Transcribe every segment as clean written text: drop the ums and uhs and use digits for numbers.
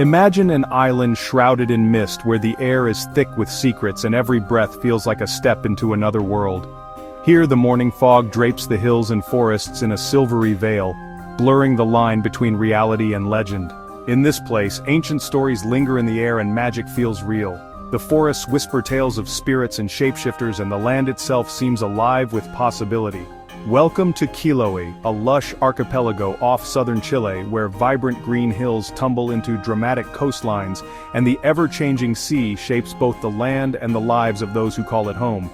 Imagine an island shrouded in mist where the air is thick with secrets and every breath feels like a step into another world. Here the morning fog drapes the hills and forests in a silvery veil, blurring the line between reality and legend. In this place, ancient stories linger in the air and magic feels real. The forests whisper tales of spirits and shapeshifters, and the land itself seems alive with possibility. Welcome to Chiloé, a lush archipelago off southern Chile where vibrant green hills tumble into dramatic coastlines, and the ever-changing sea shapes both the land and the lives of those who call it home.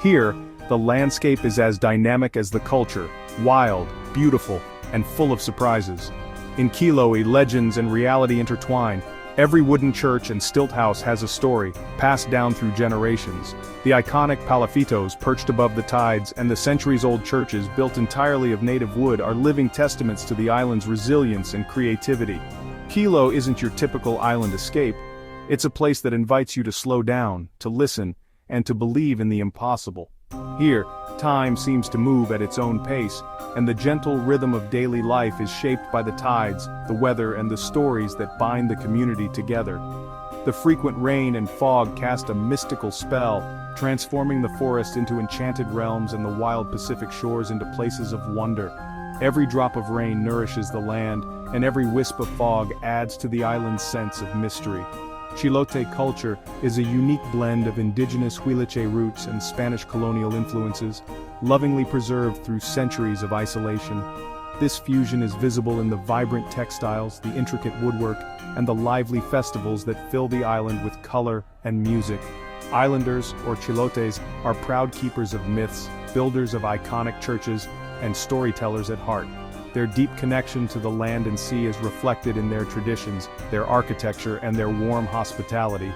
Here, the landscape is as dynamic as the culture, wild, beautiful, and full of surprises. In Chiloé, legends and reality intertwine. Every wooden church and stilt house has a story, passed down through generations. The iconic palafitos perched above the tides and the centuries-old churches built entirely of native wood are living testaments to the island's resilience and creativity. Chiloé isn't your typical island escape. It's a place that invites you to slow down, to listen, and to believe in the impossible. Here, time seems to move at its own pace, and the gentle rhythm of daily life is shaped by the tides, the weather, and the stories that bind the community together. The frequent rain and fog cast a mystical spell, transforming the forest into enchanted realms and the wild Pacific shores into places of wonder. Every drop of rain nourishes the land, and every wisp of fog adds to the island's sense of mystery. Chilote culture is a unique blend of indigenous Huilliche roots and Spanish colonial influences, lovingly preserved through centuries of isolation. This fusion is visible in the vibrant textiles, the intricate woodwork, and the lively festivals that fill the island with color and music. Islanders, or Chilotes, are proud keepers of myths, builders of iconic churches, and storytellers at heart. Their deep connection to the land and sea is reflected in their traditions, their architecture, and their warm hospitality.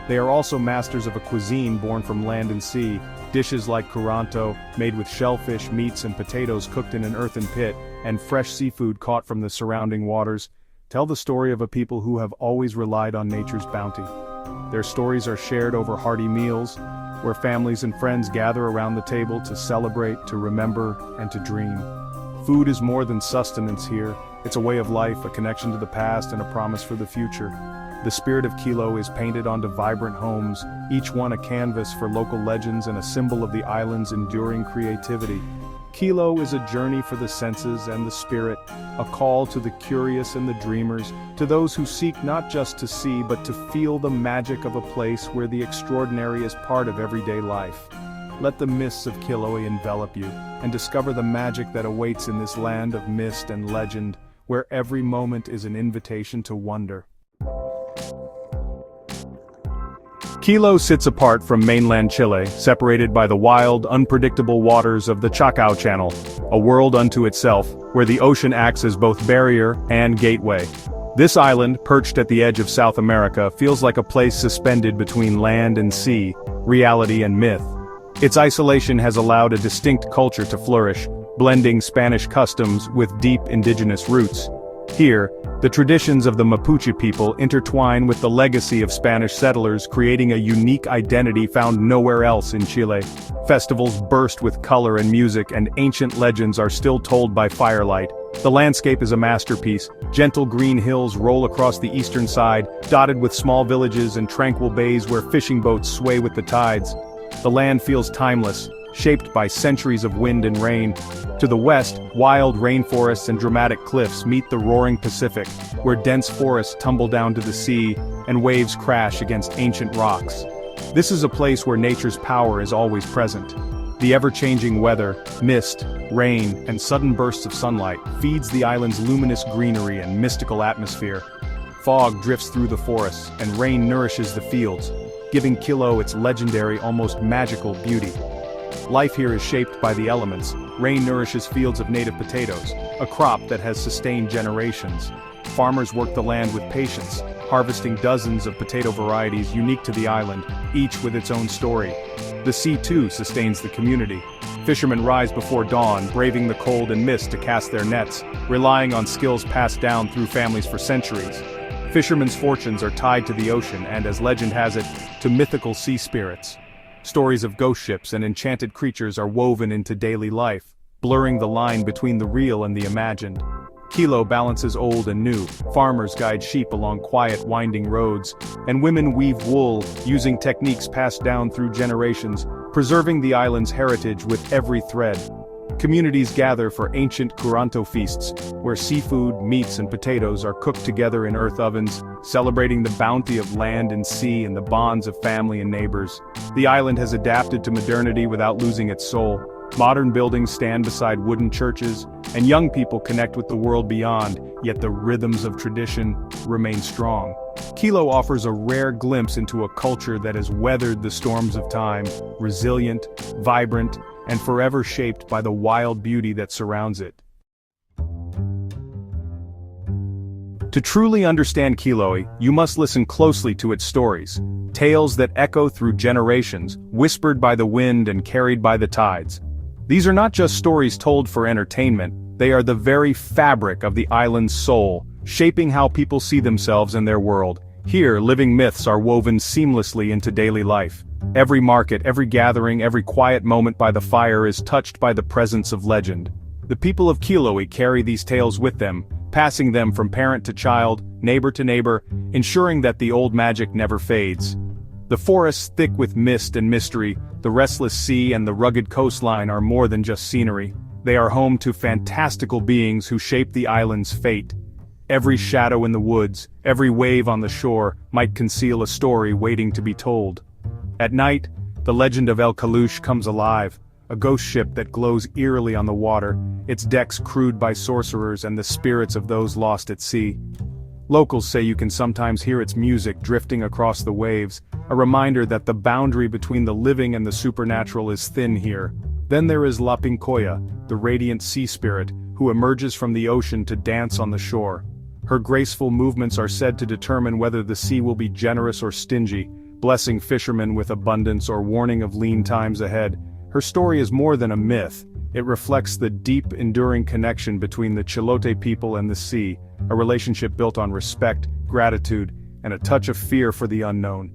They are also masters of a cuisine born from land and sea. Dishes like curanto, made with shellfish, meats, and potatoes cooked in an earthen pit, and fresh seafood caught from the surrounding waters, tell the story of a people who have always relied on nature's bounty. Their stories are shared over hearty meals, where families and friends gather around the table to celebrate, to remember, and to dream. Food is more than sustenance here. It's a way of life, a connection to the past, and a promise for the future. The spirit of Chiloé is painted onto vibrant homes, each one a canvas for local legends and a symbol of the island's enduring creativity. Chiloé is a journey for the senses and the spirit, a call to the curious and the dreamers, to those who seek not just to see but to feel the magic of a place where the extraordinary is part of everyday life. Let the mists of Chiloé envelop you, and discover the magic that awaits in this land of mist and legend, where every moment is an invitation to wonder. Chiloé sits apart from mainland Chile, separated by the wild, unpredictable waters of the Chacao Channel, a world unto itself, where the ocean acts as both barrier and gateway. This island, perched at the edge of South America, feels like a place suspended between land and sea, reality and myth. Its isolation has allowed a distinct culture to flourish, blending Spanish customs with deep indigenous roots. Here, the traditions of the Mapuche people intertwine with the legacy of Spanish settlers, creating a unique identity found nowhere else in Chile. Festivals burst with color and music, and ancient legends are still told by firelight. The landscape is a masterpiece. Gentle green hills roll across the eastern side, dotted with small villages and tranquil bays where fishing boats sway with the tides. The land feels timeless, shaped by centuries of wind and rain. To the west, wild rainforests and dramatic cliffs meet the roaring Pacific, where dense forests tumble down to the sea, and waves crash against ancient rocks. This is a place where nature's power is always present. The ever-changing weather, mist, rain, and sudden bursts of sunlight feeds the island's luminous greenery and mystical atmosphere. Fog drifts through the forests, and rain nourishes the fields, giving Chiloé its legendary, almost magical beauty. Life here is shaped by the elements. Rain nourishes fields of native potatoes, a crop that has sustained generations. Farmers work the land with patience, harvesting dozens of potato varieties unique to the island, each with its own story. The sea too sustains the community. Fishermen rise before dawn, braving the cold and mist to cast their nets, relying on skills passed down through families for centuries. Fishermen's fortunes are tied to the ocean and, as legend has it, to mythical sea spirits. Stories of ghost ships and enchanted creatures are woven into daily life, blurring the line between the real and the imagined. Kilo balances old and new, farmers guide sheep along quiet, winding roads, and women weave wool using techniques passed down through generations, preserving the island's heritage with every thread. Communities gather for ancient Curanto feasts, where seafood, meats and potatoes are cooked together in earth ovens, celebrating the bounty of land and sea and the bonds of family and neighbors. The island has adapted to modernity without losing its soul. Modern buildings stand beside wooden churches, and young people connect with the world beyond, yet the rhythms of tradition remain strong. Kilo offers a rare glimpse into a culture that has weathered the storms of time, resilient, vibrant, and forever shaped by the wild beauty that surrounds it. To truly understand Chiloé, you must listen closely to its stories, tales that echo through generations, whispered by the wind and carried by the tides. These are not just stories told for entertainment, they are the very fabric of the island's soul, shaping how people see themselves and their world. Here, living myths are woven seamlessly into daily life. Every market, every gathering, every quiet moment by the fire is touched by the presence of legend. The people of Chiloé carry these tales with them, passing them from parent to child, neighbor to neighbor, ensuring that the old magic never fades. The forests thick with mist and mystery, the restless sea and the rugged coastline are more than just scenery. They are home to fantastical beings who shape the island's fate. Every shadow in the woods, every wave on the shore, might conceal a story waiting to be told. At night, the legend of El Kalush comes alive, a ghost ship that glows eerily on the water, its decks crewed by sorcerers and the spirits of those lost at sea. Locals say you can sometimes hear its music drifting across the waves, a reminder that the boundary between the living and the supernatural is thin here. Then there is La Pincoya, the radiant sea spirit, who emerges from the ocean to dance on the shore. Her graceful movements are said to determine whether the sea will be generous or stingy, blessing fishermen with abundance or warning of lean times ahead. Her story is more than a myth. It reflects the deep, enduring connection between the Chilote people and the sea, a relationship built on respect, gratitude, and a touch of fear for the unknown.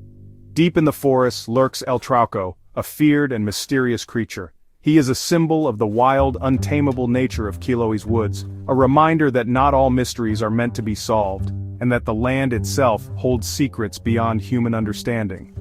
Deep in the forest lurks El Trauco, a feared and mysterious creature. He is a symbol of the wild, untamable nature of Chiloé's woods, a reminder that not all mysteries are meant to be solved, and that the land itself holds secrets beyond human understanding.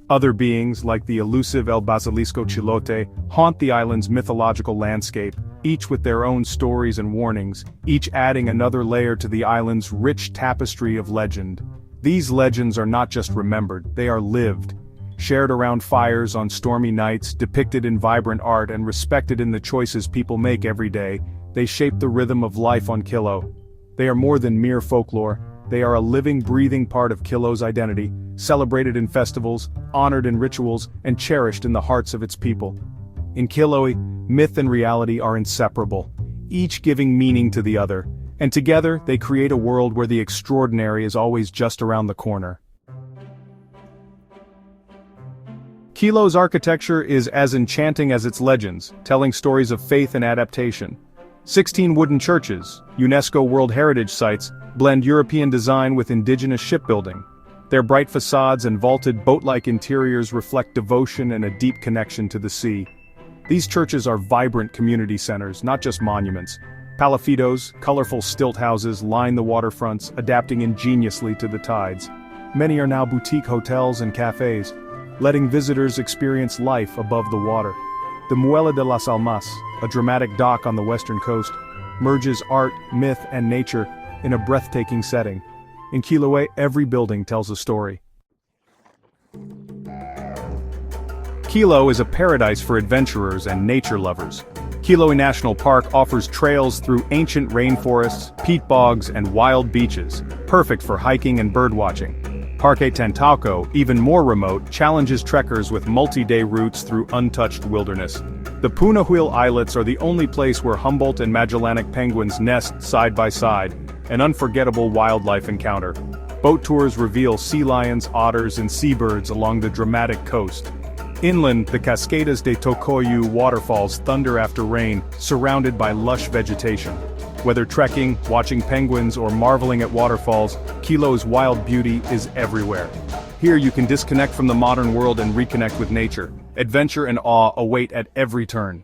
Other beings, like the elusive El Basilisco Chilote, haunt the island's mythological landscape, each with their own stories and warnings, each adding another layer to the island's rich tapestry of legend. These legends are not just remembered, they are lived. Shared around fires on stormy nights, depicted in vibrant art and respected in the choices people make every day, they shape the rhythm of life on Kilo. They are more than mere folklore, they are a living, breathing part of Kilo's identity, celebrated in festivals, honored in rituals, and cherished in the hearts of its people. In Chiloé, myth and reality are inseparable, each giving meaning to the other, and together they create a world where the extraordinary is always just around the corner. Kilo's architecture is as enchanting as its legends, telling stories of faith and adaptation. 16 wooden churches, UNESCO World Heritage Sites, blend European design with indigenous shipbuilding. Their bright facades and vaulted boat-like interiors reflect devotion and a deep connection to the sea. These churches are vibrant community centers, not just monuments. Palafitos, colorful stilt houses line the waterfronts, adapting ingeniously to the tides. Many are now boutique hotels and cafes, letting visitors experience life above the water. The Muelle de las Almas, a dramatic dock on the western coast, merges art, myth, and nature in a breathtaking setting. In Chiloé, every building tells a story. Kilo is a paradise for adventurers and nature lovers. Chiloé National Park offers trails through ancient rainforests, peat bogs, and wild beaches, perfect for hiking and birdwatching. Parque Tantauco, even more remote, challenges trekkers with multi-day routes through untouched wilderness. The Punahuil Islets are the only place where Humboldt and Magellanic penguins nest side by side, an unforgettable wildlife encounter. Boat tours reveal sea lions, otters, and seabirds along the dramatic coast. Inland, the Cascadas de Tocoyu waterfalls thunder after rain, surrounded by lush vegetation. Whether trekking, watching penguins, or marveling at waterfalls, Kilo's wild beauty is everywhere. Here you can disconnect from the modern world and reconnect with nature. Adventure and awe await at every turn.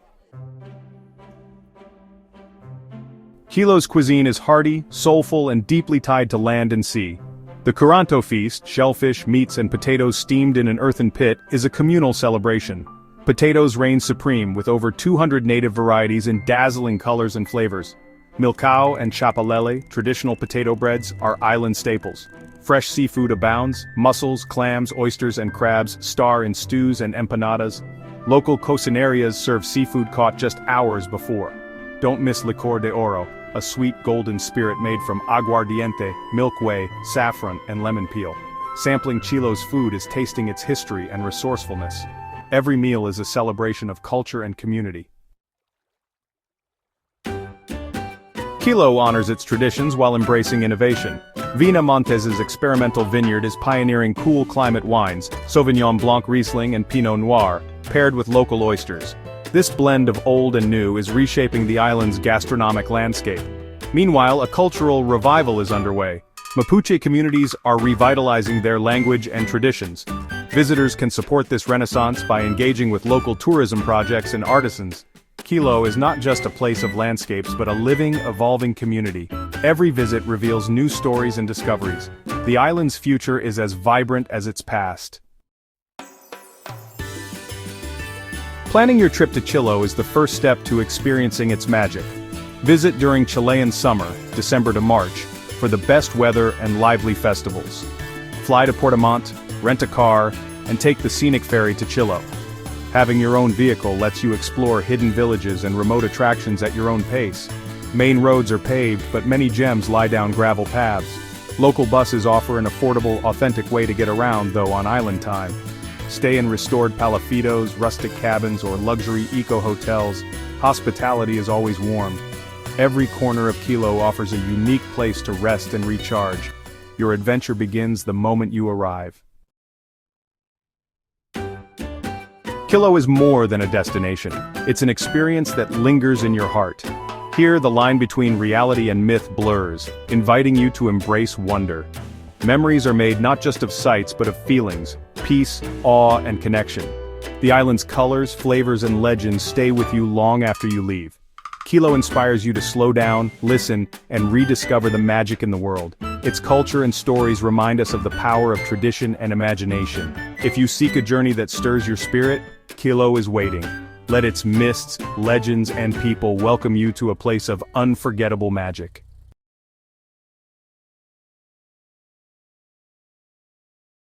Chilo's cuisine is hearty, soulful, and deeply tied to land and sea. The Curanto feast, shellfish, meats, and potatoes steamed in an earthen pit, is a communal celebration. Potatoes reign supreme with over 200 native varieties in dazzling colors and flavors. Milcao and chapalele, traditional potato breads, are island staples. Fresh seafood abounds, mussels, clams, oysters, and crabs star in stews and empanadas. Local cocinerias serve seafood caught just hours before. Don't miss licor de oro, a sweet golden spirit made from aguardiente, milk whey, saffron, and lemon peel. Sampling Chilo's food is tasting its history and resourcefulness. Every meal is a celebration of culture and community. Chilo honors its traditions while embracing innovation. Vina Montes's experimental vineyard is pioneering cool climate wines, Sauvignon Blanc Riesling and Pinot Noir, paired with local oysters. This blend of old and new is reshaping the island's gastronomic landscape. Meanwhile, a cultural revival is underway. Mapuche communities are revitalizing their language and traditions. Visitors can support this renaissance by engaging with local tourism projects and artisans. Chilo is not just a place of landscapes but a living, evolving community. Every visit reveals new stories and discoveries. The island's future is as vibrant as its past. Planning your trip to Chilo is the first step to experiencing its magic. Visit during Chilean summer, December to March, for the best weather and lively festivals. Fly to Portimont, rent a car, and take the scenic ferry to Chilo. Having your own vehicle lets you explore hidden villages and remote attractions at your own pace. Main roads are paved, but many gems lie down gravel paths. Local buses offer an affordable, authentic way to get around, though, on island time. Stay in restored palafitos, rustic cabins, or luxury eco-hotels. Hospitality is always warm. Every corner of Chilo offers a unique place to rest and recharge. Your adventure begins the moment you arrive. Chilo is more than a destination. It's an experience that lingers in your heart. Here, the line between reality and myth blurs, inviting you to embrace wonder. Memories are made not just of sights but of feelings, peace, awe, and connection. The island's colors, flavors, and legends stay with you long after you leave. Chilo inspires you to slow down, listen, and rediscover the magic in the world. Its culture and stories remind us of the power of tradition and imagination. If you seek a journey that stirs your spirit, Chilo is waiting. Let its mists, legends, and people welcome you to a place of unforgettable magic.